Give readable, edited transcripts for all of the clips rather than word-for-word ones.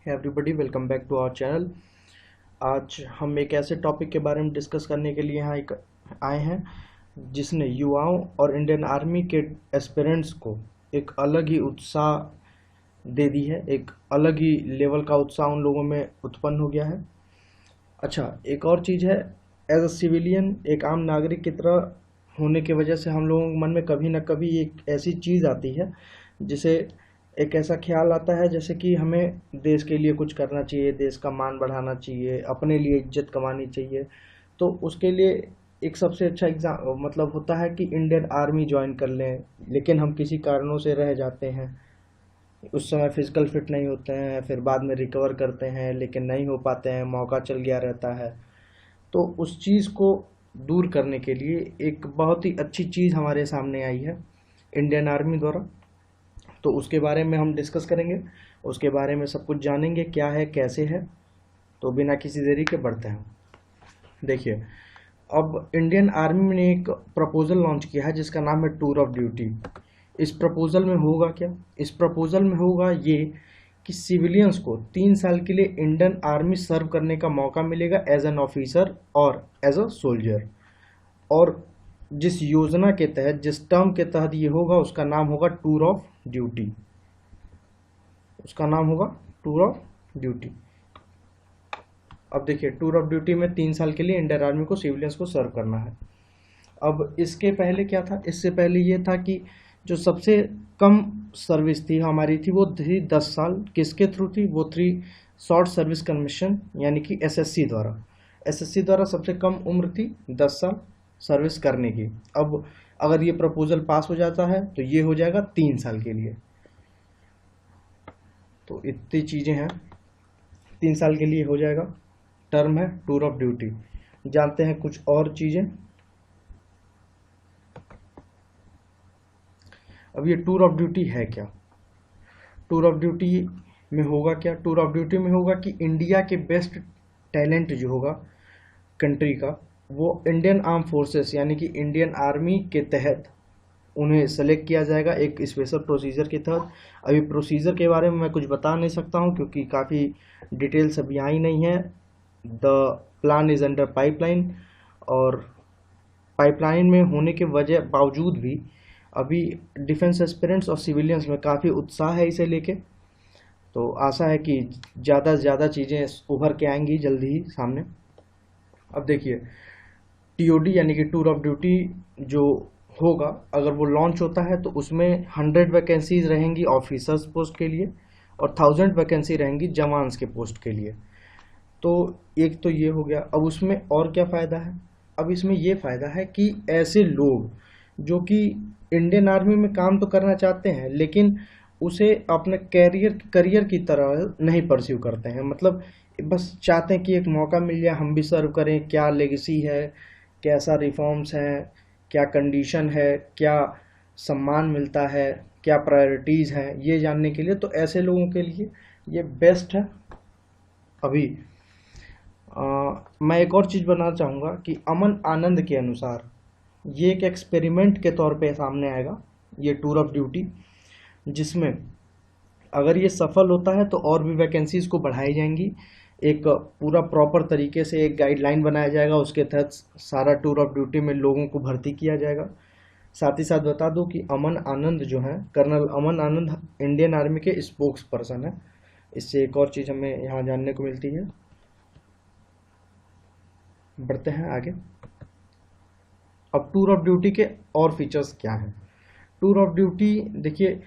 Everybody welcome back to our channel. आज हम एक ऐसे टॉपिक के बारे में डिस्कस करने के लिए यहाँ आए हैं जिसने युवाओं और इंडियन आर्मी के एस्पिरेंट्स को एक अलग ही उत्साह दे दी है। एक अलग ही लेवल का उत्साह उन लोगों में उत्पन्न हो गया है। अच्छा, एक और चीज़ है, एज अ सिविलियन, एक आम नागरिक की तरह होने की वजह से हम लोगों के मन में कभी ना कभी एक ऐसी चीज़ आती है जिसे एक ऐसा ख्याल आता है जैसे कि हमें देश के लिए कुछ करना चाहिए, देश का मान बढ़ाना चाहिए, अपने लिए इज्जत कमानी चाहिए। तो उसके लिए एक सबसे अच्छा एग्जाम मतलब होता है कि इंडियन आर्मी ज्वाइन कर लें, लेकिन हम किसी कारणों से रह जाते हैं। उस समय फिजिकल फिट नहीं होते हैं, फिर बाद में रिकवर करते हैं लेकिन नहीं हो पाते हैं, मौका चल गया रहता है। तो उस चीज़ को दूर करने के लिए एक बहुत ही अच्छी चीज़ हमारे सामने आई है इंडियन आर्मी द्वारा। तो उसके बारे में हम डिस्कस करेंगे, उसके बारे में सब कुछ जानेंगे, क्या है कैसे है। तो बिना किसी देरी के बढ़ते हैं। देखिए, अब इंडियन आर्मी ने एक प्रपोजल लॉन्च किया है जिसका नाम है टूर ऑफ ड्यूटी। इस प्रपोजल में होगा क्या? इस प्रपोजल में होगा ये कि सिविलियंस को 3 साल के लिए इंडियन आर्मी सर्व करने का मौका मिलेगा एज एन ऑफिसर और एज अ सोल्जर। और जिस योजना के तहत, जिस टर्म के तहत ये होगा, उसका नाम होगा टूर ऑफ ड्यूटी। उसका नाम होगा टूर ऑफ ड्यूटी। अब देखिए, टूर ऑफ ड्यूटी में 3 साल के लिए इंडियन आर्मी को सिविलियंस को सर्व करना है। अब इसके पहले क्या था? इससे पहले ये था कि जो सबसे कम सर्विस थी हमारी थी वो थी 10 साल। किसके थ्रू थी? वो थी शॉर्ट सर्विस कमीशन यानी कि एसएससी द्वारा। एसएससी द्वारा सबसे कम उम्र थी 10 साल सर्विस करने की। अब अगर ये प्रपोजल पास हो जाता है तो ये हो जाएगा 3 साल के लिए। तो इतनी चीज़ें हैं, 3 साल के लिए हो जाएगा। टर्म है टूर ऑफ ड्यूटी। जानते हैं कुछ और चीज़ें। अब ये टूर ऑफ ड्यूटी है क्या? टूर ऑफ ड्यूटी में होगा क्या? टूर ऑफ ड्यूटी में होगा कि इंडिया के बेस्ट टैलेंट जो होगा कंट्री का, वो इंडियन आर्म फोर्सेस यानी कि इंडियन आर्मी के तहत उन्हें सेलेक्ट किया जाएगा एक स्पेशल प्रोसीजर के तहत। अभी प्रोसीजर के बारे में मैं कुछ बता नहीं सकता हूँ क्योंकि काफ़ी डिटेल्स अभी आई नहीं है। The plan is under pipeline, और पाइपलाइन में होने के वजह बावजूद भी अभी डिफेंस एस्पिरेंट्स और सिविलियंस में काफ़ी उत्साह है इसे लेके। तो आशा है कि ज़्यादा से ज़्यादा चीज़ें उभर के आएंगी जल्दी ही सामने। अब देखिए, टीओडी यानी कि टूर ऑफ ड्यूटी जो होगा, अगर वो लॉन्च होता है तो उसमें 100 वैकेंसीज रहेंगी ऑफिसर्स पोस्ट के लिए और 1000 वैकेंसी रहेंगी जवान्स के पोस्ट के लिए। तो एक तो ये हो गया। अब उसमें और क्या फ़ायदा है? अब इसमें ये फ़ायदा है कि ऐसे लोग जो कि इंडियन आर्मी में काम तो करना चाहते हैं लेकिन उसे अपने करियर की तरह नहीं परस्यू करते हैं, मतलब बस चाहते हैं कि एक मौका मिल जाए, हम भी सर्व करें, क्या लेगेसी है, कैसा रिफॉर्म्स हैं, क्या कंडीशन है, क्या सम्मान मिलता है, क्या प्रायोरिटीज़ हैं, ये जानने के लिए। तो ऐसे लोगों के लिए ये बेस्ट है। अभी मैं एक और चीज़ बताना चाहूँगा कि अमन आनंद के अनुसार ये एक एक्सपेरिमेंट के तौर पे सामने आएगा ये टूर ऑफ ड्यूटी, जिसमें अगर ये सफल होता है तो और भी वैकेंसीज़ को बढ़ाई जाएंगी। एक पूरा प्रॉपर तरीके से एक गाइडलाइन बनाया जाएगा, उसके तहत सारा टूर ऑफ ड्यूटी में लोगों को भर्ती किया जाएगा। साथ ही साथ बता दूं कि अमन आनंद जो हैं, colonel Aman Anand Indian army के स्पोक्स पर्सन है। इससे एक और चीज़ हमें यहाँ जानने को मिलती है। बढ़ते हैं आगे। अब टूर ऑफ ड्यूटी के और फीचर्स क्या हैं? टूर ऑफ ड्यूटी देखिए,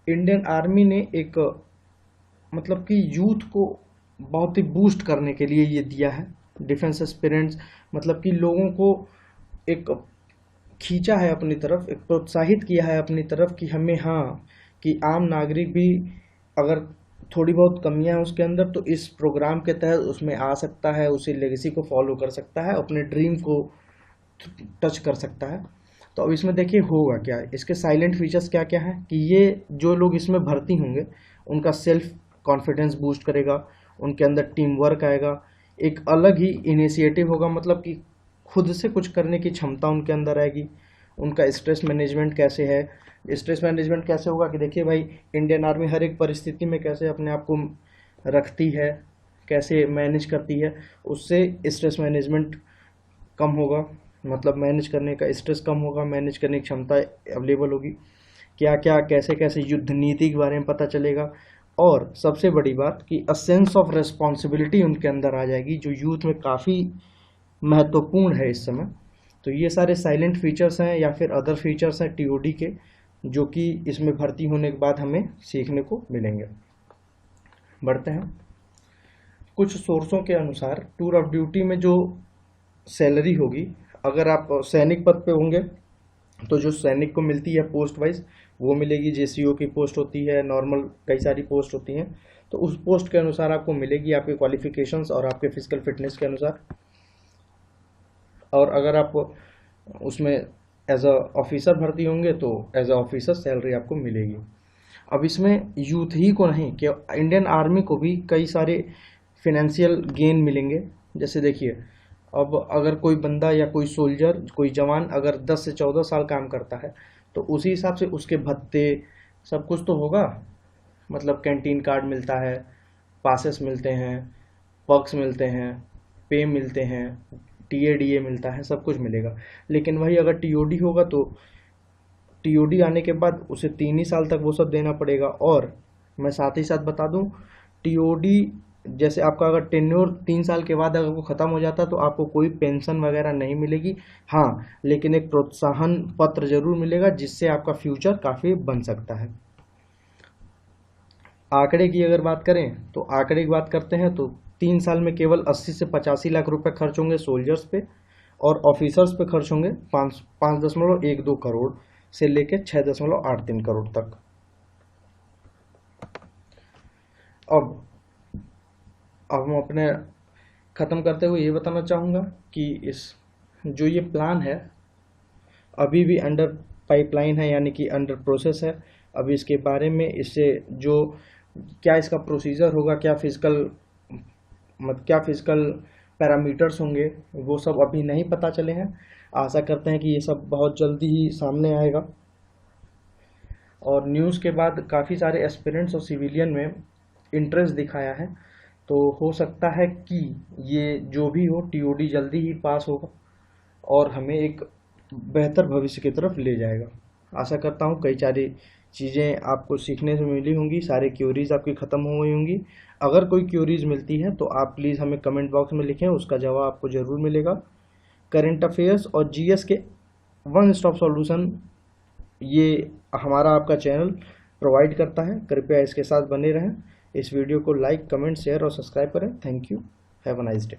इंडियन आर्मी ने एक मतलब कि यूथ को बहुत ही बूस्ट करने के लिए ये दिया है। डिफेंस एस्पिरेंट्स मतलब कि लोगों को एक खींचा है अपनी तरफ, एक प्रोत्साहित किया है अपनी तरफ कि हमें, हाँ, कि आम नागरिक भी अगर थोड़ी बहुत कमियां हैं उसके अंदर तो इस प्रोग्राम के तहत उसमें आ सकता है, उसी लेगेसी को फॉलो कर सकता है, अपने ड्रीम को टच कर सकता है। तो अब इसमें देखिए होगा क्या, इसके साइलेंट फीचर्स क्या क्या हैं कि ये जो लोग इसमें भर्ती होंगे उनका सेल्फ कॉन्फिडेंस बूस्ट करेगा, उनके अंदर टीम वर्क आएगा, एक अलग ही इनिशिएटिव होगा, मतलब कि खुद से कुछ करने की क्षमता उनके अंदर आएगी। उनका स्ट्रेस मैनेजमेंट कैसे है? स्ट्रेस मैनेजमेंट कैसे होगा कि देखिए भाई, इंडियन आर्मी हर एक परिस्थिति में कैसे अपने आप को रखती है, कैसे मैनेज करती है, उससे स्ट्रेस मैनेजमेंट कम होगा, मतलब मैनेज करने का स्ट्रेस कम होगा, मैनेज करने की क्षमता अवेलेबल होगी, क्या क्या कैसे कैसे युद्ध नीति के बारे में पता चलेगा, और सबसे बड़ी बात कि अ सेंस ऑफ रिस्पॉन्सिबिलिटी उनके अंदर आ जाएगी, जो यूथ में काफ़ी महत्वपूर्ण है इस समय। तो ये सारे साइलेंट फीचर्स हैं या फिर अदर फीचर्स हैं टीओडी के, जो कि इसमें भर्ती होने के बाद हमें सीखने को मिलेंगे। बढ़ते हैं। कुछ सोर्सों के अनुसार टूर ऑफ ड्यूटी में जो सैलरी होगी, अगर आप सैनिक पद पे होंगे तो जो सैनिक को मिलती है पोस्ट वाइज वो मिलेगी, जेसीओ की पोस्ट होती है, नॉर्मल कई सारी पोस्ट होती हैं, तो उस पोस्ट के अनुसार आपको मिलेगी, आपके क्वालिफिकेशंस और आपके फिजिकल फिटनेस के अनुसार। और अगर आप उसमें एज अ ऑफिसर भर्ती होंगे तो एज अ ऑफिसर सैलरी आपको मिलेगी। अब इसमें यूथ ही को नहीं कि इंडियन आर्मी को भी कई सारे फिनेंशियल गेन मिलेंगे। जैसे देखिए, अब अगर कोई बंदा या कोई सोल्जर, कोई जवान अगर 10 से 14 साल काम करता है तो उसी हिसाब से उसके भत्ते सब कुछ तो होगा, मतलब कैंटीन कार्ड मिलता है, पासेस मिलते हैं, पर्क्स मिलते हैं, पे मिलते हैं, टीएडीए मिलता है, सब कुछ मिलेगा। लेकिन वही अगर टीओडी होगा तो टीओडी आने के बाद उसे 3 ही साल तक वो सब देना पड़ेगा। और मैं साथ ही साथ बता दूं, टीओडी जैसे आपका अगर टेन्योर 3 साल के बाद अगर वो ख़त्म हो जाता तो आपको कोई पेंशन वगैरह नहीं मिलेगी, हाँ, लेकिन एक प्रोत्साहन पत्र जरूर मिलेगा जिससे आपका फ्यूचर काफ़ी बन सकता है। आंकड़े की अगर बात करें तो आंकड़े की बात करते हैं तो 3 साल में केवल 80 से 85 लाख रुपए खर्च होंगे सोल्जर्स पे, और ऑफिसर्स पे खर्च होंगे 5.12 करोड़ से लेके 6.83 करोड़ तक। अब हम अपने ख़त्म करते हुए ये बताना चाहूँगा कि इस जो ये प्लान है अभी भी अंडर पाइपलाइन है, यानी कि अंडर प्रोसेस है। अभी इसके बारे में, इससे जो क्या इसका प्रोसीजर होगा, क्या फिजिकल पैरामीटर्स होंगे, वो सब अभी नहीं पता चले हैं। आशा करते हैं कि ये सब बहुत जल्दी ही सामने आएगा। और न्यूज़ के बाद काफ़ी सारे एस्पिरेंट्स और सिविलियन में इंटरेस्ट दिखाया है, तो हो सकता है कि ये जो भी हो टीओडी जल्दी ही पास होगा और हमें एक बेहतर भविष्य की तरफ ले जाएगा। आशा करता हूँ कई सारी चीज़ें आपको सीखने से मिली होंगी, सारे क्यूरीज आपकी ख़त्म हो गई होंगी। अगर कोई क्यूरीज मिलती है तो आप प्लीज़ हमें कमेंट बॉक्स में लिखें, उसका जवाब आपको ज़रूर मिलेगा। करंट अफेयर्स और जीएस के वन स्टॉप सॉल्यूशन ये हमारा आपका चैनल प्रोवाइड करता है, कृपया इसके साथ बने रहें। इस वीडियो को लाइक, कमेंट, शेयर और सब्सक्राइब करें। Thank you, have a nice day.